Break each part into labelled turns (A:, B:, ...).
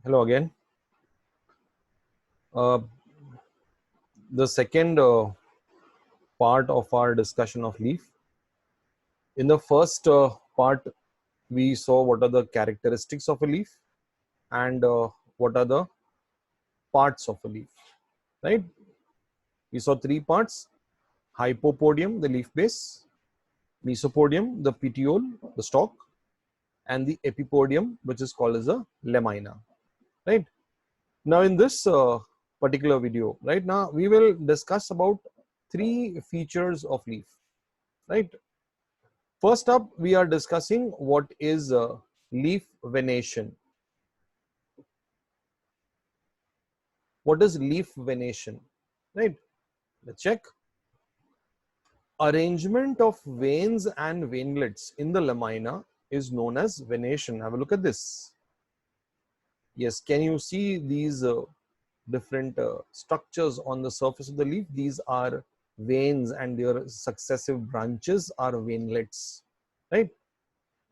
A: Hello again. Uh, the second part of our discussion of leaf. In the first part, we saw what are the characteristics of a leaf and what are the parts of a leaf, right? We saw three parts: hypopodium, the leaf base; mesopodium, the petiole, the stalk; and the epipodium, which is called as a lamina, right? Now, in this particular video, right now, we will discuss about three features of leaf, right? First up, we are discussing what is leaf venation. What is leaf venation, right? Let's check. Arrangement of veins and veinlets in the lamina is known as venation. Have a look at this. Yes, can you see these different structures on the surface of the leaf? These are veins and their successive branches are veinlets, right?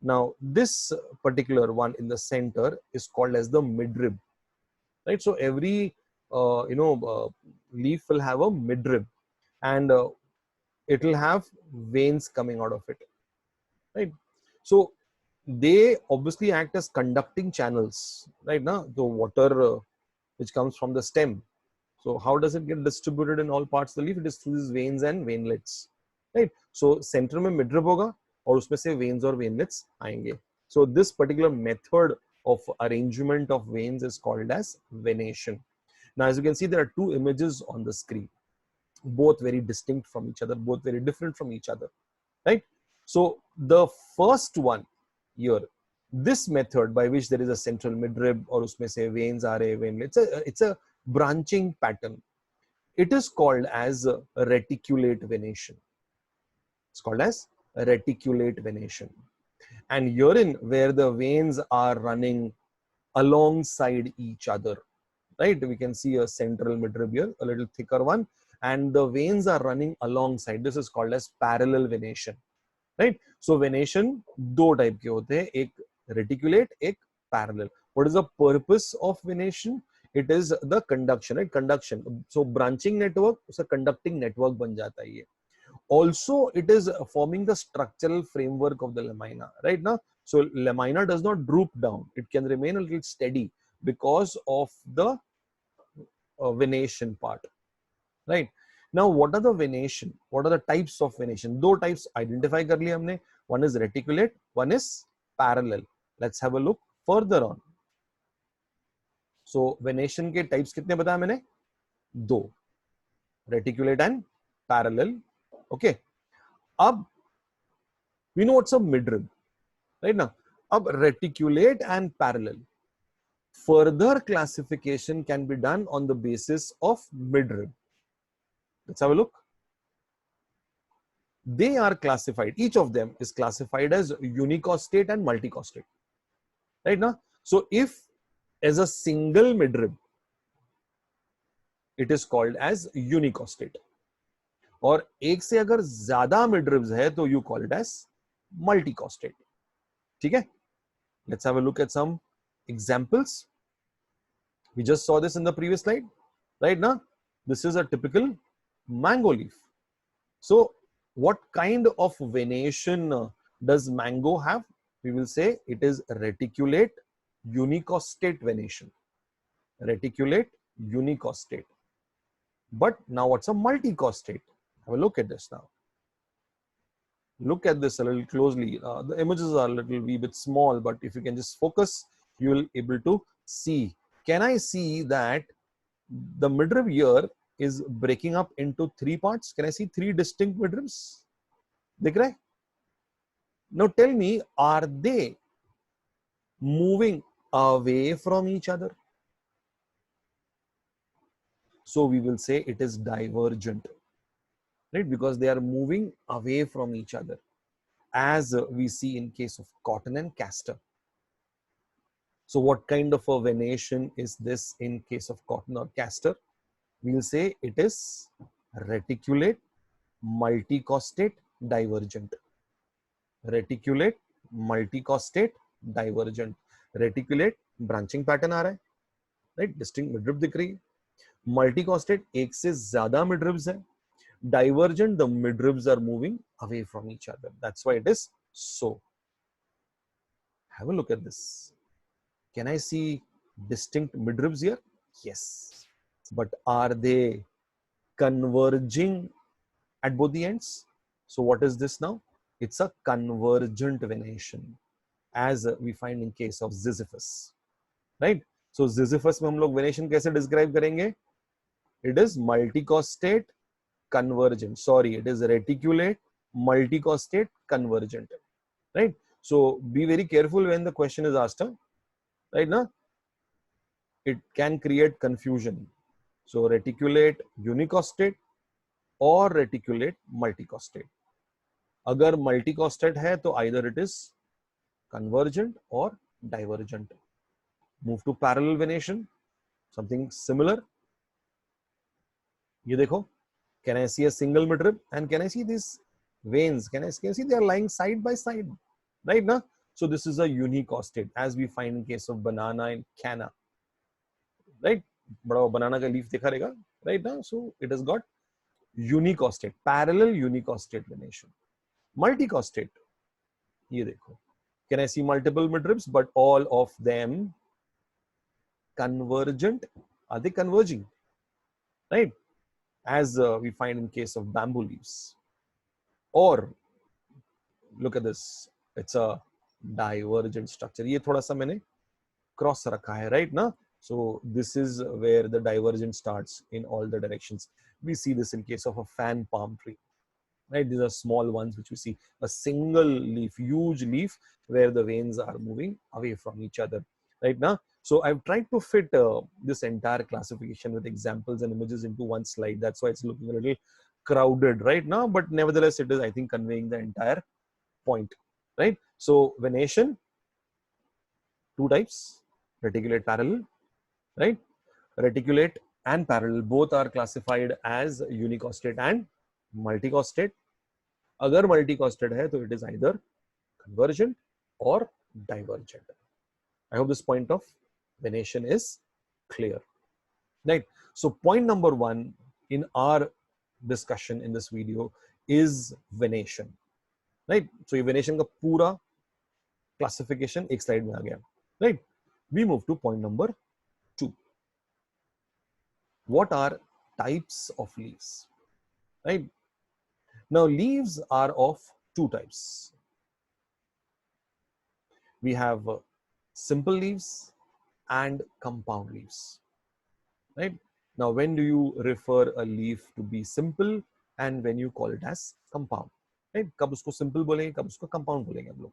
A: Now, this particular one in the center is called as the midrib, right? So every leaf will have a midrib, and it will have veins coming out of it, right? So they obviously act as conducting channels, right? Now the water which comes from the stem, so how does it get distributed in all parts of the leaf? It is through these veins and veinlets, right? So center में midrib होगा और उसमें से veins और veinlets आएंगे. So this particular method of arrangement of veins is called as venation. Now, as you can see, there are two images on the screen, both very distinct from each other, both very different from each other, right? So the first one here, this method by which there is a central midrib or usme se veins are veinlets, it's a branching pattern. It is called as reticulate venation. It's called as reticulate venation. And herein, where the veins are running alongside each other, right? We can see a central midrib here, a little thicker one, and the veins are running alongside. This is called as parallel venation, right? So venation दो type के होते हैं, एक reticulate, एक parallel. What is the purpose of venation? It is the conduction, right? Conduction. So branching network, उसका conducting network बन जाता है ये. Also, it is forming the structural framework of the lamina, right? Now, so lamina does not droop down; it can remain a little steady because of the venation part, right? Now, what are the venation? What are the types of venation? दो types identify कर लिए हमने. One is reticulate, one is parallel. Let's have a look further on. So venation के types कितने बताया मैंने? दो, reticulate and parallel. Okay. अब we know what's a midrib, right? Now, अब reticulate and parallel. Further classification can be done on the basis of midrib. Let's have a look. They are classified, each of them is classified as unicostate and multicostate, right? Now, so if as a single midrib, it is called as unicostate, और एक से अगर ज्यादा midribs है तो you call it as multicostate. ठीक है? Let's have a look at some examples. We just saw this in the previous slide, right? Now, this is a typical mango leaf. So what kind of venation does mango have? We will say it is reticulate unicostate venation. Reticulate unicostate. But now what's a multicostate? Have a look at this now. Look at this a little closely. The images are a little wee bit small, but if you can just focus, you will be able to see. Can I see that the midrib here is breaking up into three parts? Can I see three distinct midribs? दिख रहा है? Now tell me, are they moving away from each other? So we will say it is divergent, right? Because they are moving away from each other, as we see in case of cotton and castor. So what kind of a venation is this in case of cotton or castor? We will say it is reticulate, multicostate, divergent. Reticulate, multicostate, divergent. Reticulate branching pattern आ रहा है, right, distinct midrib दिख रही है. मल्टीकॉस्टेट, एक से ज्यादा मिडरिब्स है. Divergent, the midribs are moving away from each other. That's why it is so. Have a look at this. Can I see distinct midribs here? Yes. But are they converging at both the ends? So what is this now? It's a convergent venation, as we find in case of Sisyphus. Right? So Sisyphus में हम लोग venation कैसे describe करेंगे? It is multicostate convergent. Sorry, it is reticulate multicostate convergent. Right? So be very careful when the question is asked. Right now, it can create confusion. So reticulate unicostate or reticulate multicostate. अगर multicostate है तो either it is convergent or divergent. Move to parallel venation, something similar. ये देखो, can I see a single midrib and can I see these veins? Can I see they are lying side by side, right? Na? So this is a unicostate, as we find in case of banana and canna, right? बड़ा banana का leaf देखा रहेगा, right? Na? So it has got unicostate, parallel unicostate venation. Multicostate, ये देखो. Can I see multiple midribs, but all of them convergent? Are they converging? Right? As we find in case of bamboo leaves. Or look at this, it's a divergent structure. ये थोड़ा सा मैंने cross रखा है, right? ना? So this is where the divergence starts in all the directions. We see this in case of a fan palm tree. Right, these are small ones which we see, a single leaf, huge leaf, where the veins are moving away from each other. Right now, so I've tried to fit this entire classification with examples and images into one slide. That's why it's looking a little crowded right now, but nevertheless, it is, I think, conveying the entire point. Right. So venation, two types: reticulate, parallel. Right, reticulate and parallel both are classified as unicostate and multicostate. अगर multicostate है तो it is either convergent or divergent. I hope this point of venation is clear. Right. So point number one in our discussion in this video is venation. Right. So ये venation का पूरा classification एक slide में आ गया. Right. We move to point number 2. What are types of leaves? Right. Now leaves are of two types. We have simple leaves and compound leaves. Right? Now, when do you refer a leaf to be simple and when you call it as compound? Right? कब उसको simple बोलेंगे, कब उसको compound बोलेंगे हम लोग?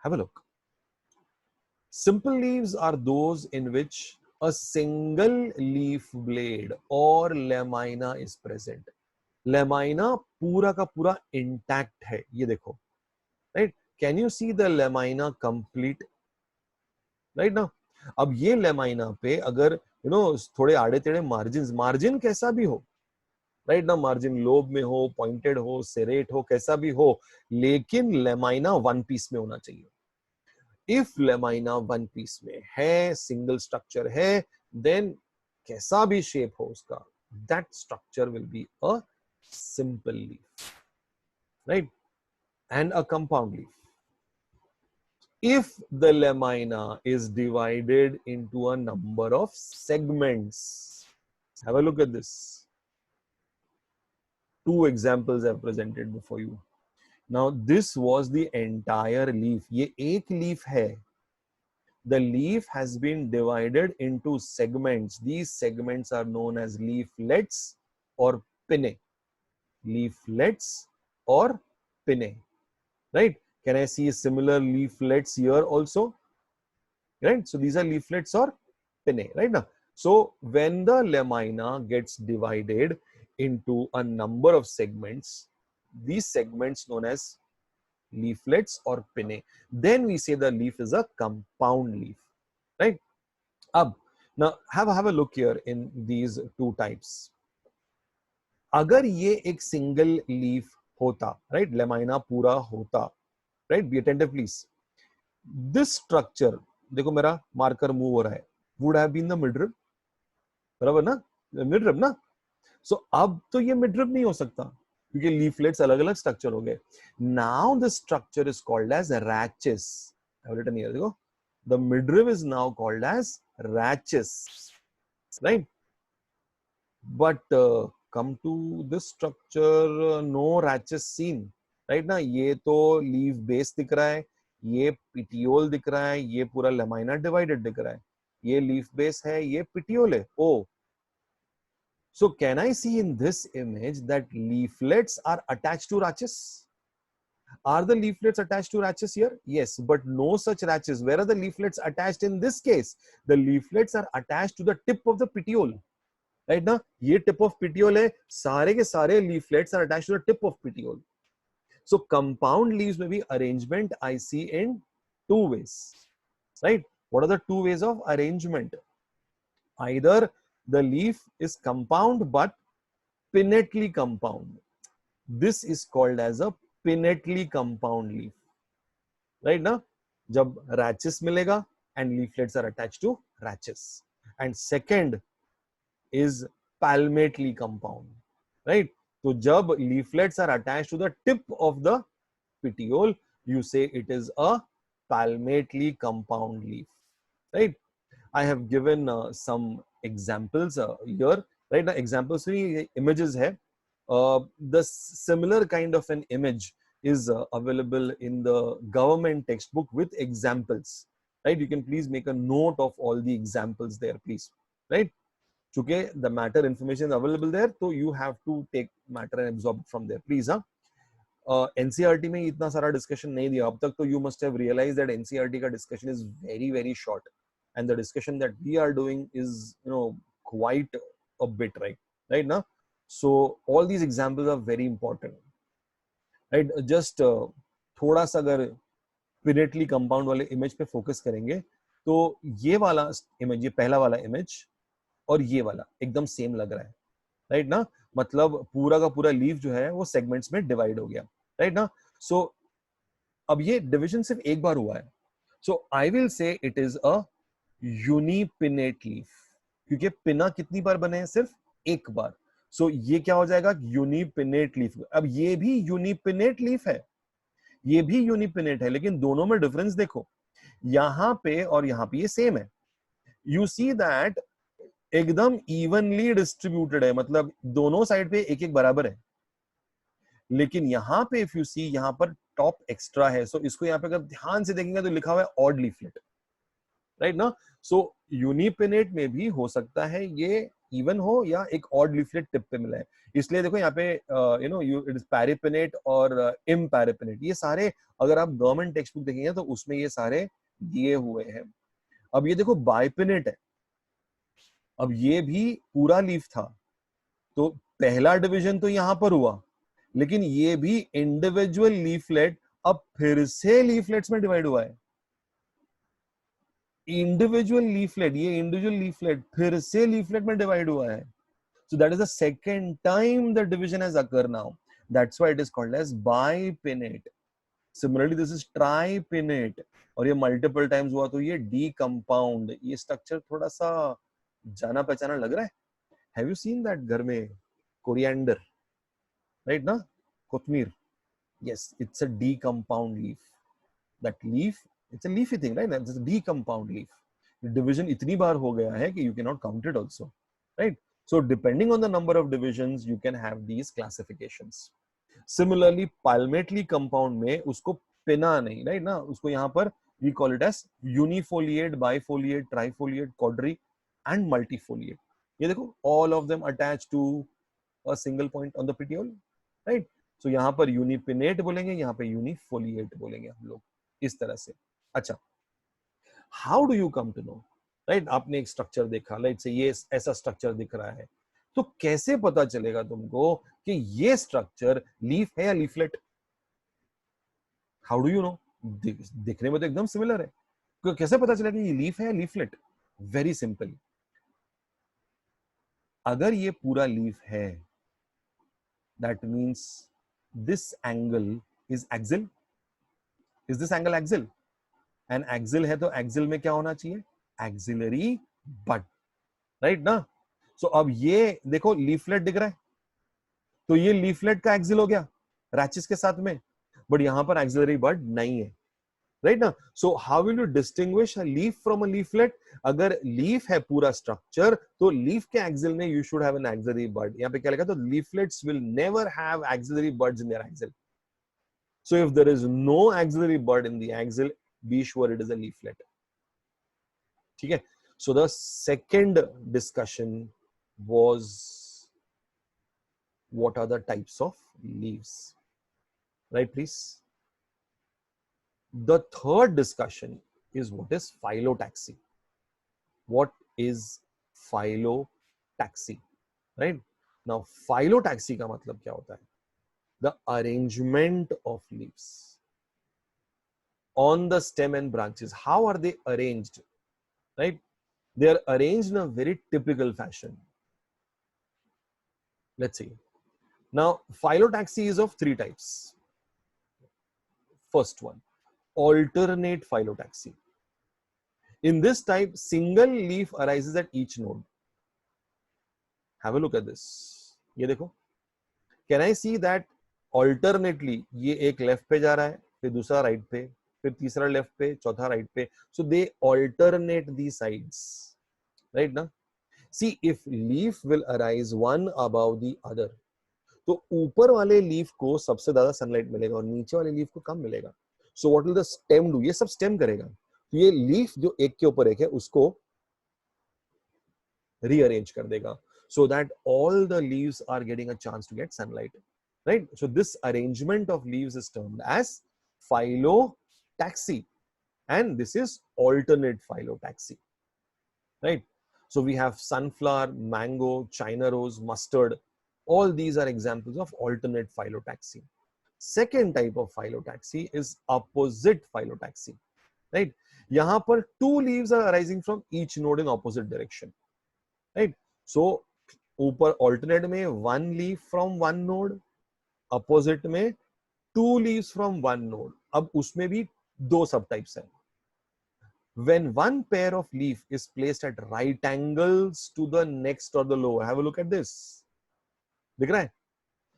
A: Have a look. Simple leaves are those in which a single leaf blade or lamina is present. Lamina पूरा का पूरा intact है. ये देखो. Right? Can you see the lamina complete? Right now, अब ये lamina पे अगर थोड़े आड़े टेढ़े मार्जिन कैसा भी हो, राइट ना, मार्जिन लोब में हो, पॉइंटेड हो, सेरेट हो, कैसा भी हो, लेकिन lamina वन पीस में होना चाहिए. इफ lamina वन पीस में है, सिंगल स्ट्रक्चर है, देन कैसा भी शेप हो उसका, that structure will be a simple leaf, right? And a compound leaf. If the lamina is divided into a number of segments, have a look at this. Two examples I've presented before you. Now, this was the entire leaf. ये एक leaf है. The leaf has been divided into segments. These segments are known as leaflets or pinnae. Leaflets or pinnae. Right? Can I see similar leaflets here also? Right? So these are leaflets or pinnae, right now. So when the lamina gets divided into a number of segments, these segments known as leaflets or pinnae, then we say the leaf is a compound leaf, right? Now have a look here in these two types. अगर ये एक single leaf होता, right? Lamina पूरा होता, right? Be attentive please. This structure, देखो मेरा marker move हो रहा है, would have been the midrib, बराबर ना, midrib ना. So अब तो ये midrib नहीं हो सकता क्योंकि leaflets अलग अलग स्ट्रक्चर हो गए. Now the structure is called as rachis. I have written here, देखो, the midrib is now called as rachis, right? But come to this structure, no rachis seen, right ना. ये तो leaf base दिख रहा है, ये petiole दिख रहा है, ये पूरा lamina divided दिख रहा है, ये leaf base है, ये petiole है. Oh, so can I see in this image that leaflets are attached to rachis? Are the leaflets attached to rachis here? Yes, but no such rachis. Where are the leaflets attached in this case? The leaflets are attached to the tip of the petiole. Right ना, ये tip of petiole है, सारे के सारे leaflets are attached to the tip of petiole. So compound leaves may be arrangement I see in two ways, right? What are the two ways of arrangement? Either the leaf is compound but pinnately compound. This is called as a pinnately compound leaf, right ना. जब rachis मिलेगा and leaflets are attached to rachis. And second is palmately compound, right? So jab leaflets are attached to the tip of the petiole, you say it is a palmately compound leaf, right? I have given some examples here, right? The examples three images hai. The similar kind of an image is available in the government textbook with examples, right? You can please make a note of all the examples there, please, right? चूंकि the matter information is available there, so you have to take matter and absorb it from there, please. हाँ, NCERT में इतना सारा discussion नहीं दिया अब तक, तो you must have realized that NCERT का discussion is very very short, and the discussion that we are doing is, you know, quite a bit, right now. So all these examples are very important, right? Just थोड़ा सा अगर pinnately compound वाले image पे focus करेंगे, तो ये वाला image, ये पहला वाला इमेज और ये वाला एकदम सेम लग रहा है, राइट ना. मतलब पूरा का पूरा लीफ जो है वो सेगमेंट्स में डिवाइड हो गया, राइट ना. सो अब ये डिवीजन सिर्फ एक बार हुआ है, so I will say it is a unipinnate leaf, क्योंकि पिना कितनी बार बने हैं, सिर्फ एक बार. सो ये क्या हो जाएगा, यूनिपिनेट लीफ. अब ये भी यूनिपिनेट लीफ है, ये भी यूनिपिनेट है, लेकिन दोनों में डिफरेंस देखो, यहां पे और यहां पे ये सेम है. यू सी दैट एकदम इवनली डिस्ट्रीब्यूटेड है, मतलब दोनों साइड पे एक एक बराबर है. लेकिन यहाँ पे इफ यू सी, यहाँ पर टॉप एक्स्ट्रा है, सो इसको यहाँ पे अगर ध्यान से देखेंगे तो लिखा हुआ है ऑड लीफलेट, राइट ना. सो यूनिपिनेट में भी हो सकता है ये इवन हो या एक ऑड लीफलेट टिप पे मिला है. इसलिए देखो यहाँ पे यू नो इट इज पैरिपिनेट और इम्पैरिपिनेट, ये सारे अगर आप गवर्नमेंट टेक्स्ट बुक देखेंगे तो उसमें ये सारे दिए हुए हैं. अब ये देखो बाइपिनेट है, अब ये भी पूरा लीफ था, तो पहला डिवीजन तो यहां पर हुआ, लेकिन ये भी इंडिविजुअल लीफलेट अब फिर से लीफलेट्स में डिवाइड हुआ है. इंडिविजुअल लीफलेट, ये इंडिविजुअल लीफलेट फिर से लीफलेट में डिवाइड हुआ है. So that is the second time the division has occurred now. That's why it is called as bipinnate. Similarly, this is tripinnate. और ये multiple times हुआ तो ये decompound. ये structure थोड़ा सा जाना पहचाना लग रहा है. Have you seen that घर में coriander, right ना, कोथमीर? Yes, it's a decompound leaf. That leaf, it's a leafy thing, right? It's a decompound leaf. Division इतनी बार हो गया है कि you cannot count it also, right? So depending on the number of divisions, you can have these classifications. Similarly, palmately compound में उसको पिना नहीं, right ना, उसको यहाँ पर we call it as unifoliate, bifoliate, trifoliate, quadri and multifoliate. ये देखो, all of them attached to a single point on the petiole, right? So यहाँ पर यूनिपिनेट बोलेंगे, यहाँ पे यूनिफोलिएट बोलेंगे हम लोग, इस तरह से. अच्छा, how do you come to know, right? आपने एक स्ट्रक्चर देखा, लाइक से ये ऐसा स्ट्रक्चर दिख रहा है, तो कैसे पता चलेगा तुमको कि ये स्ट्रक्चर लीफ है या leaflet? How do you know? दिखने में तो एकदम सिमिलर है, तो कैसे पता चलेगा कि ये लीफ है या लीफलेट? Very simple. अगर ये पूरा लीफ है, that means this angle is axial. Is this angle axial? And axial है तो axial में क्या होना चाहिए? Axillary बड, राइट ना। सो अब ये देखो लीफलेट दिख रहा है, तो ये लीफलेट का एक्सिल हो गया रैचेस के साथ में, बट यहां पर एक्सिलरी बड नहीं है, राइट ना। So how will you distinguish a leaf from a leaflet? अगर लीफ है पूरा स्ट्रक्चर, तो लीफ के एक्सिल में you should have an axillary bud. यहां पे क्या लिखा? तो leaflets will never have axillary buds in their axil. So if there is no axillary bud in the axil, be sure it is a leaflet. ठीक है? So the second discussion was what are the types of leaves, right? Please. The third discussion is what is phyllotaxy. What is phyllotaxy, right? Now phyllotaxy का मतलब क्या होता है? The arrangement of leaves on the stem and branches. How are they arranged, right? They are arranged in a very typical fashion. Let's see. Now phyllotaxy is of three types. First one, alternate phyllotaxy. In this type, single leaf arises at each node. Have a look at this. ये देखो. Can I see that alternately ये एक left पे जा रहा है, फिर दूसरा राइट पे, फिर तीसरा लेफ्ट पे, चौथा राइट पे. So they alternate these sides, right ना? See, if leaf will arise one above the other, तो ऊपर वाले लीफ को सबसे ज्यादा सनलाइट मिलेगा और नीचे वाले लीफ को कम मिलेगा. So what will the stem do? ये सब स्टेम करेगा. तो ये लीफ जो एक के ऊपर एक है उसको रीअरेंज कर देगा, so that all the leaves are getting a chance to get sunlight, right? So this arrangement of leaves is termed as phyllotaxy, and this is alternate phyllotaxy, right? So we have sunflower, mango, china rose, mustard. All these are examples of alternate phyllotaxy. Second type of phyllotaxy is opposite phyllotaxy, right? यहाँ पर two leaves are arising from each node in opposite direction, right? So ऊपर alternate में one leaf from one node, opposite में two leaves from one node. अब उसमें भी दो subtypes हैं. When one pair of leaf is placed at right angles to the next or the lower, have a look at this. दिख रहा है?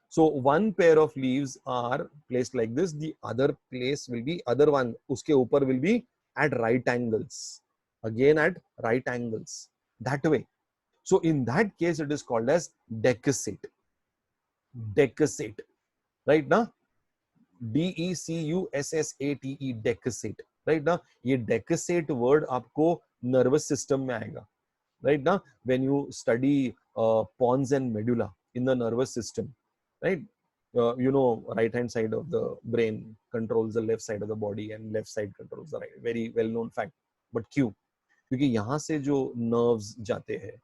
A: So one pair of leaves are placed like this. The other place will be other one. उसके ऊपर will be at right angles. Again at right angles. That way. So in that case, it is called as decussate. Decussate, right now? DECUSSATE, decussate, right now? ये decussate word आपको nervous system में आएगा, right now? When you study pons and medulla in the nervous system, right? You know, right hand side of the brain controls the left side of the body and left side controls the right. Very well known fact. But क्यों? क्योंकि यहाँ से जो nerves जाते हैं,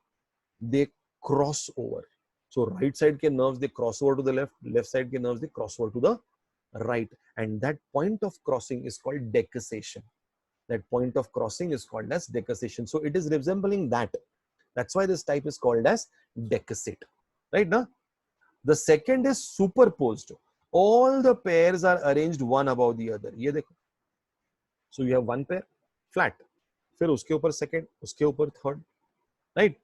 A: they cross over. So right side के nerves they cross over to the left, left side के nerves they cross over to the right, and that point of crossing is called decussation. That point of crossing is called as decussation. So it is resembling that. That's why this type is called as decussate, right now? The second is superposed. All the pairs are arranged one above the other. ये देखो. So you have one pair flat, फिर उसके ऊपर second, उसके ऊपर third, right?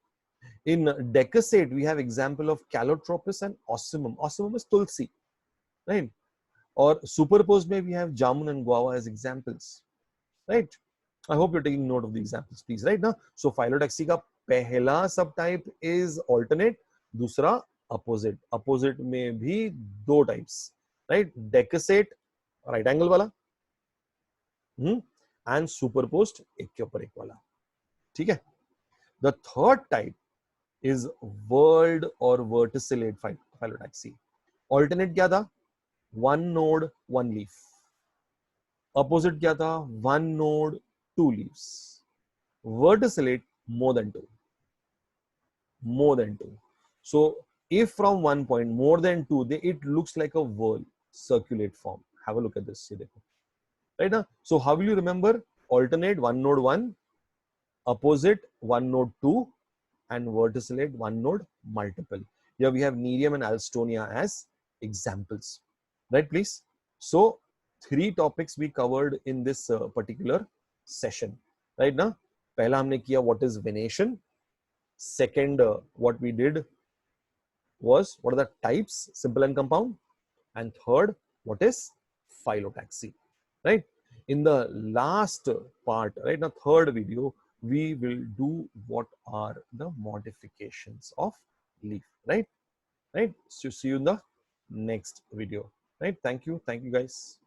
A: In decussate, we have example of calotropis and ocimum. Ocimum is tulsi, right? Or superposed may we have jamun and guava as examples, right? I hope you're taking note of the examples, please, right now. So phyllotaxy का पहला subtype is alternate, दूसरा opposite. Opposite में भी दो types, right? Decussate, right angle वाला, and superposed एक के ऊपर एक वाला, ठीक है? The third type is whorled or verticillate phyllotaxy. Alternate क्या था? One node, one leaf. Opposite क्या था? One node, two leaves. Verticillate, more than two. More than two. So if from one point more than two, it looks like a whorl, circulate form. Have a look at this. Right now. So how will you remember? Alternate, one node one. Opposite, one node two. And verticillate, one node multiple. Here we have Nerium and Alstonia as examples, right? Please. So three topics we covered in this particular session, right now. पहला हमने किया what is venation. Second, what we did was what are the types, simple and compound. And third, what is phyllotaxy, right? In the last part, right, the third video, we will do what are the modifications of leaf, right? So see you in the next video, right? Thank you guys.